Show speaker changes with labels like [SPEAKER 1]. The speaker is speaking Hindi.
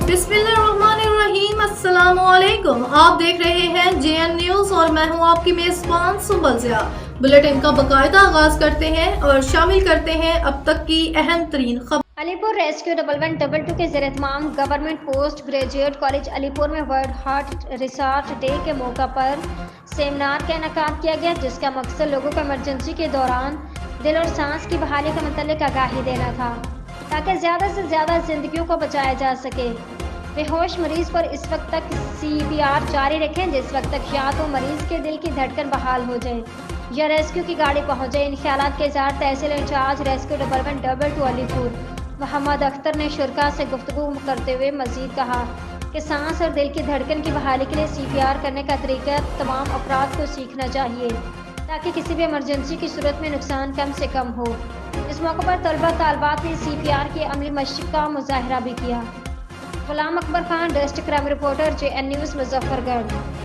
[SPEAKER 1] बिस्मिल्लाहिर्रहमानिर्रहीम, अस्सलामुअलैकुम। आप देख रहे हैं JN न्यूज और मैं हूं आपकी मेजबान सुंबल ज़िया। बुलेटिन का बाकायदा आगाज करते हैं और शामिल करते हैं अब तक की अहम तरीन खबर।
[SPEAKER 2] अलीपुर रेस्क्यू 1112 के ज़ेर-ए-तमाम government post graduate college Alipur में वर्ल्ड हार्ट रिसर्च डे के मौका पर सेमिनार का इनेकाद किया गया, जिसका मकसद लोगों को इमरजेंसी के दौरान दिल और सांस की बहाली के मतलब आगाही देना था, ताकि ज़्यादा से ज़्यादा जिंदगियों को बचाया जा सके। बेहोश मरीज पर इस वक्त तक CPR जारी रखें जिस वक्त तक या तो मरीज के दिल की धड़कन बहाल हो जाए या रेस्क्यू की गाड़ी पहुंच जाए। इन ख्यालात के इज़हार तहसील इंचार्ज रेस्क्यू 1112 अलीपुर मोहम्मद अख्तर ने शुरा से गुफ्तगू करते हुए मजीद कहा कि सांस और दिल की धड़कन की बहाली के लिए CPR करने का तरीका तमाम अफराद को सीखना चाहिए, ताकि किसी भी इमरजेंसी की सूरत में नुकसान कम से कम हो। इस मौके पर तलबा तालबात ने CPR की अमली मशक़ का मुजाहरा भी किया। Ghulam Akbar Khan, desk crime reporter, JN news, Muzaffargarh.